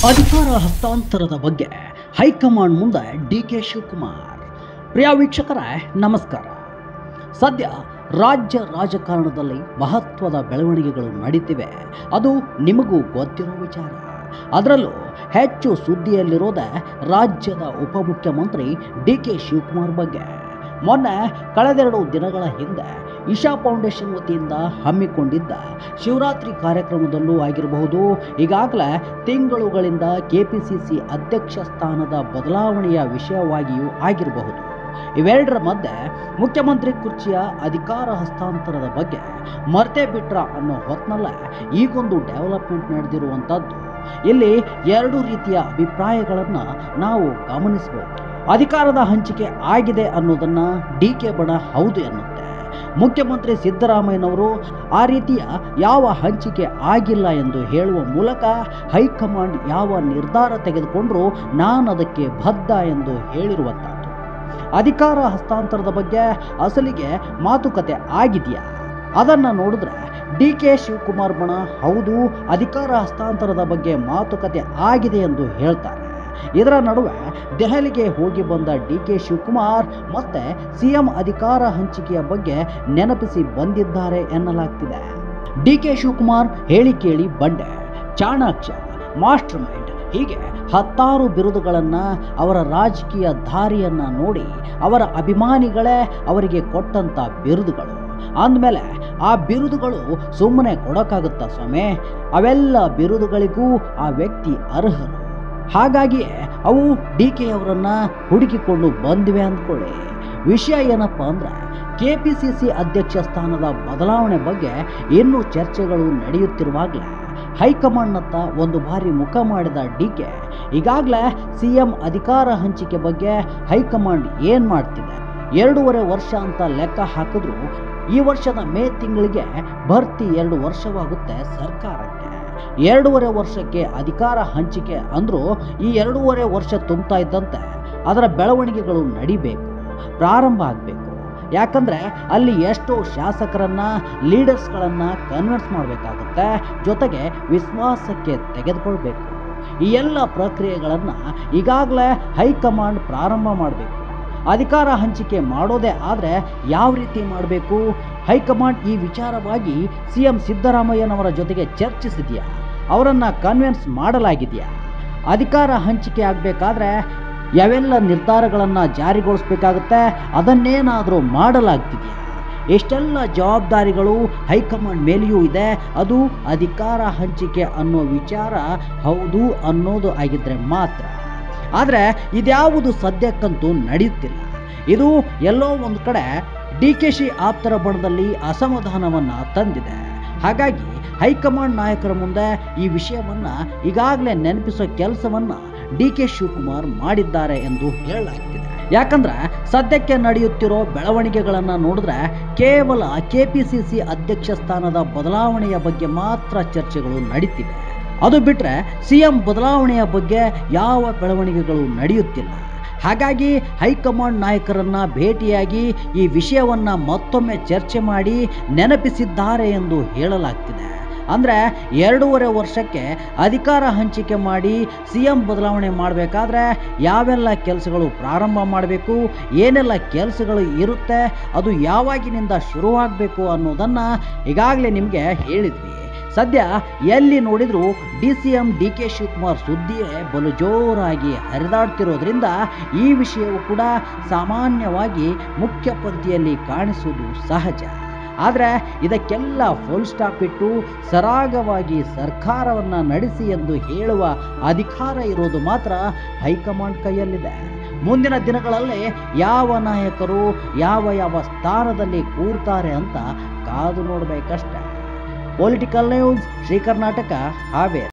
ಅಧಿಕಾರ ಹಸ್ತಾಂತರದ ಬಗ್ಗೆ ಹೈಕಮಾಂಡ್ ಮುಂದೆ ಡಿಕೆ ಶಿವಕುಮಾರ್. ಪ್ರಿಯ ವೀಕ್ಷಕರೇ, ನಮಸ್ಕಾರ. ಸದ್ಯ ರಾಜ್ಯ ರಾಜಕಾರಣದಲ್ಲಿ ಮಹತ್ವದ ಬೆಳವಣಿಗೆಗಳು ನಡೀತಿವೆ. ಅದು ನಿಮಗೂ ಗೊತ್ತಿರೋ ವಿಚಾರ. ಅದರಲ್ಲೂ ಹೆಚ್ಚು ಸುದ್ದಿಯಲ್ಲಿರೋದೇ ರಾಜ್ಯದ ಉಪಮುಖ್ಯಮಂತ್ರಿ ಡಿಕೆ ಶಿವಕುಮಾರ್ ಬಗ್ಗೆ. ಮೊನ್ನೆ ಕಳೆದೆರಡು ದಿನಗಳ ಹಿಂದೆ ಇಶಾ ಫೌಂಡೇಶನ್ ವತಿಯಿಂದ ಹಮ್ಮಿಕೊಂಡಿದ್ದ ಶಿವರಾತ್ರಿ ಕಾರ್ಯಕ್ರಮದಲ್ಲೂ ಆಗಿರಬಹುದು, ಈಗಾಗಲೇ ತಿಂಗಳುಗಳಿಂದ ಕೆಪಿಸಿಸಿ ಅಧ್ಯಕ್ಷ ಸ್ಥಾನದ ಬದಲಾವಣೆಯ ವಿಷಯವಾಗಿಯೂ ಆಗಿರಬಹುದು. ಇವೆರಡರ ಮಧ್ಯೆ ಮುಖ್ಯಮಂತ್ರಿ ಕುರ್ಚಿಯ ಅಧಿಕಾರ ಹಸ್ತಾಂತರದ ಬಗ್ಗೆ ಮರ್ತೇ ಬಿಟ್ರ ಅನ್ನೋ ಹೊತ್ನಲ್ಲೇ ಈಗೊಂದು ಡೆವಲಪ್ಮೆಂಟ್ ನಡೆದಿರುವಂಥದ್ದು. ಇಲ್ಲಿ ಎರಡು ರೀತಿಯ ಅಭಿಪ್ರಾಯಗಳನ್ನು ನಾವು ಗಮನಿಸಬಹುದು. ಅಧಿಕಾರದ ಹಂಚಿಕೆ ಆಗಿದೆ ಅನ್ನೋದನ್ನ ಡಿಕೆ ಬಣ ಹೌದು ಎನ್ನುತ್ತೆ. ಮುಖ್ಯಮಂತ್ರಿ ಸಿದ್ದರಾಮಯ್ಯನವರು ಆ ರೀತಿಯ ಯಾವ ಹಂಚಿಕೆ ಆಗಿಲ್ಲ ಎಂದು ಹೇಳುವ ಮೂಲಕ ಹೈಕಮಾಂಡ್ ಯಾವ ನಿರ್ಧಾರ ತೆಗೆದುಕೊಂಡ್ರೂ ನಾನು ಅದಕ್ಕೆ ಬದ್ಧ ಎಂದು ಹೇಳಿರುವಂಥದ್ದು. ಅಧಿಕಾರ ಹಸ್ತಾಂತರದ ಬಗ್ಗೆ ಅಸಲಿಗೆ ಮಾತುಕತೆ ಆಗಿದೆಯಾ? ಅದನ್ನು ನೋಡಿದ್ರೆ ಡಿಕೆ ಶಿವಕುಮಾರ್ ಬಣ ಹೌದು, ಅಧಿಕಾರ ಹಸ್ತಾಂತರದ ಬಗ್ಗೆ ಮಾತುಕತೆ ಆಗಿದೆ ಎಂದು ಹೇಳ್ತಾರೆ. ಇದರ ನಡುವೆ ದೆಹಲಿಗೆ ಹೋಗಿ ಬಂದ ಡಿಕೆ ಶಿವಕುಮಾರ್ ಮತ್ತೆ ಸಿಎಂ ಅಧಿಕಾರ ಹಂಚಿಕೆಯ ಬಗ್ಗೆ ನೆನಪಿಸಿ ಬಂದಿದ್ದಾರೆ ಎನ್ನಲಾಗ್ತಿದೆ. ಡಿಕೆ ಶಿವಕುಮಾರ್ ಹೇಳಿ ಕೇಳಿ ಬಂಡೆ, ಚಾಣಾಕ್ಷ, ಮಾಸ್ಟರ್ ಮೈಂಡ್ ಹೀಗೆ 10 ಬಿರುದುಗಳನ್ನು ಅವರ ರಾಜಕೀಯ ದಾರಿಯನ್ನು ನೋಡಿ ಅವರ ಅಭಿಮಾನಿಗಳೇ ಅವರಿಗೆ ಕೊಟ್ಟಂಥ ಬಿರುದುಗಳು. ಅಂದಮೇಲೆ ಆ ಬಿರುದುಗಳು ಸುಮ್ಮನೆ ಕೊಡೋಕ್ಕಾಗುತ್ತಾ ಸ್ವಾಮಿ? ಅವೆಲ್ಲ ಬಿರುದುಗಳಿಗೂ ಆ ವ್ಯಕ್ತಿ ಅರ್ಹರು. ಹಾಗಾಗಿಯೇ ಅವು ಡಿಕೆ ಅವರನ್ನು ಹುಡುಕಿಕೊಂಡು ಬಂದಿವೆ ಅಂದ್ಕೊಳ್ಳಿ. ವಿಷಯ ಏನಪ್ಪ ಅಂದರೆ, ಕೆಪಿಸಿಸಿ ಅಧ್ಯಕ್ಷ ಸ್ಥಾನದ ಬದಲಾವಣೆ ಬಗ್ಗೆ ಇನ್ನೂ ಚರ್ಚೆಗಳು ನಡೆಯುತ್ತಿರುವಾಗಲೇ ಹೈಕಮಾಂಡ್ನತ್ತ ಒಂದು ಬಾರಿ ಮುಖ ಮಾಡಿದ ಡಿಕೆ ಈಗಾಗಲೇ ಸಿಎಂ ಅಧಿಕಾರ ಹಂಚಿಕೆ ಬಗ್ಗೆ ಹೈಕಮಾಂಡ್ ಏನು ಮಾಡ್ತಿದೆ, 2.5 ವರ್ಷ ಅಂತ ಲೆಕ್ಕ ಹಾಕಿದ್ರು ಈ ವರ್ಷದ ಮೇ ತಿಂಗಳಿಗೆ ಭರ್ತಿ 2 ವರ್ಷವಾಗುತ್ತೆ ಸರ್ಕಾರಕ್ಕೆ. 2.5 ವರ್ಷಕ್ಕೆ ಅಧಿಕಾರ ಹಂಚಿಕೆ ಅಂದರೂ ಈ 2.5 ವರ್ಷ ತುಂಬ್ತಾ ಇದ್ದಂತೆ ಅದರ ಬೆಳವಣಿಗೆಗಳು ನಡಿಬೇಕು, ಪ್ರಾರಂಭ ಆಗಬೇಕು. ಯಾಕಂದರೆ ಅಲ್ಲಿ ಎಷ್ಟೋ ಶಾಸಕರನ್ನು, ಲೀಡರ್ಸ್ಗಳನ್ನು ಕನ್ವಿನ್ಸ್ ಮಾಡಬೇಕಾಗುತ್ತೆ, ಜೊತೆಗೆ ವಿಶ್ವಾಸಕ್ಕೆ ತೆಗೆದುಕೊಳ್ಬೇಕು. ಈ ಎಲ್ಲ ಪ್ರಕ್ರಿಯೆಗಳನ್ನು ಈಗಾಗಲೇ ಹೈಕಮಾಂಡ್ ಪ್ರಾರಂಭ ಮಾಡಬೇಕು. ಅಧಿಕಾರ ಹಂಚಿಕೆ ಮಾಡೋದೇ ಆದರೆ ಯಾವ ರೀತಿ ಮಾಡಬೇಕು? ಹೈಕಮಾಂಡ್ ಈ ವಿಚಾರವಾಗಿ ಸಿಎಂ ಸಿದ್ದರಾಮಯ್ಯನವರ ಜೊತೆಗೆ ಚರ್ಚಿಸಿದೆಯಾ? ಅವರನ್ನು ಕನ್ವಿನ್ಸ್ ಮಾಡಲಾಗಿದೆಯಾ? ಅಧಿಕಾರ ಹಂಚಿಕೆ ಆಗಬೇಕಾದ್ರೆ ಯಾವೆಲ್ಲ ನಿರ್ಧಾರಗಳನ್ನು ಜಾರಿಗೊಳಿಸಬೇಕಾಗುತ್ತೆ, ಅದನ್ನೇನಾದರೂ ಮಾಡಲಾಗ್ತಿದೆಯಾ? ಎಷ್ಟೆಲ್ಲ ಜವಾಬ್ದಾರಿಗಳು ಹೈಕಮಾಂಡ್ ಮೇಲೆಯೂ ಇದೆ. ಅದು ಅಧಿಕಾರ ಹಂಚಿಕೆ ಅನ್ನೋ ವಿಚಾರ ಹೌದು ಅನ್ನೋದು ಆಗಿದ್ದರೆ ಮಾತ್ರ. ಆದರೆ ಇದ್ಯಾವುದು ಸದ್ಯಕ್ಕಂತೂ ನಡೆಯುತ್ತಿಲ್ಲ. ಇದು ಎಲ್ಲೋ ಒಂದು ಕಡೆ ಡಿಕೆಶಿ ಆಪ್ತರ ಬಣದಲ್ಲಿ ಅಸಮಾಧಾನವನ್ನು ತಂದಿದೆ. ಹಾಗಾಗಿ ಹೈಕಮಾಂಡ್ ನಾಯಕರ ಮುಂದೆ ಈ ವಿಷಯವನ್ನು ಈಗಾಗಲೇ ನೆನಪಿಸೋ ಕೆಲಸವನ್ನು ಡಿಕೆ ಶಿವಕುಮಾರ್ ಮಾಡಿದ್ದಾರೆ ಎಂದು ಹೇಳಲಾಗ್ತಿದೆ. ಯಾಕಂದ್ರೆ ಸದ್ಯಕ್ಕೆ ನಡೆಯುತ್ತಿರೋ ಬೆಳವಣಿಗೆಗಳನ್ನು ನೋಡಿದ್ರೆ ಕೇವಲ ಕೆಪಿಸಿಸಿ ಅಧ್ಯಕ್ಷ ಸ್ಥಾನದ ಬದಲಾವಣೆಯ ಬಗ್ಗೆ ಮಾತ್ರ ಚರ್ಚೆಗಳು ನಡೀತಿವೆ. ಅದು ಬಿಟ್ಟರೆ ಸಿಎಂ ಬದಲಾವಣೆಯ ಬಗ್ಗೆ ಯಾವ ಬೆಳವಣಿಗೆಗಳು ನಡೆಯುತ್ತಿಲ್ಲ. ಹಾಗಾಗಿ ಹೈಕಮಾಂಡ್ ನಾಯಕರನ್ನು ಭೇಟಿಯಾಗಿ ಈ ವಿಷಯವನ್ನು ಮತ್ತೊಮ್ಮೆ ಚರ್ಚೆ ಮಾಡಿ ನೆನಪಿಸಿದ್ದಾರೆ ಎಂದು ಹೇಳಲಾಗ್ತಿದೆ. ಅಂದರೆ 2.5 ವರ್ಷಕ್ಕೆ ಅಧಿಕಾರ ಹಂಚಿಕೆ ಮಾಡಿ ಸಿಎಂ ಬದಲಾವಣೆ ಮಾಡಬೇಕಾದ್ರೆ ಯಾವೆಲ್ಲ ಕೆಲಸಗಳು ಪ್ರಾರಂಭ ಮಾಡಬೇಕು, ಏನೆಲ್ಲ ಕೆಲಸಗಳು ಇರುತ್ತೆ, ಅದು ಯಾವಾಗಿನಿಂದ ಶುರುವಾಗಬೇಕು ಅನ್ನೋದನ್ನು ಈಗಾಗಲೇ ನಿಮಗೆ ಹೇಳಿದ್ವಿ. ಸದ್ಯ ಎಲ್ಲಿ ನೋಡಿದರೂ DCM ಡಿಕೆ ಶಿವಕುಮಾರ್ ಸುದ್ದಿಯೇ ಬಲು ಜೋರಾಗಿ ಹರಿದಾಡ್ತಿರೋದ್ರಿಂದ ಈ ವಿಷಯವು ಕೂಡ ಸಾಮಾನ್ಯವಾಗಿ ಮುಖ್ಯ ಪಂಕ್ತಿಯಲ್ಲಿ ಕಾಣಿಸುವುದು ಸಹಜ. ಆದರೆ ಇದಕ್ಕೆಲ್ಲ ಫುಲ್ ಸ್ಟಾಪ್ ಇಟ್ಟು ಸರಾಗವಾಗಿ ಸರ್ಕಾರವನ್ನು ನಡೆಸಿ ಎಂದು ಹೇಳುವ ಅಧಿಕಾರ ಇರೋದು ಮಾತ್ರ ಹೈಕಮಾಂಡ್ ಕೈಯಲ್ಲಿದೆ. ಮುಂದಿನ ದಿನಗಳಲ್ಲಿ ಯಾವ ನಾಯಕರು ಯಾವ ಸ್ಥಾನದಲ್ಲಿ ಕೂರ್ತಾರೆ ಅಂತ ಕಾದು ನೋಡಬೇಕಷ್ಟೆ. Political news, Shri Karnataka, Haveri.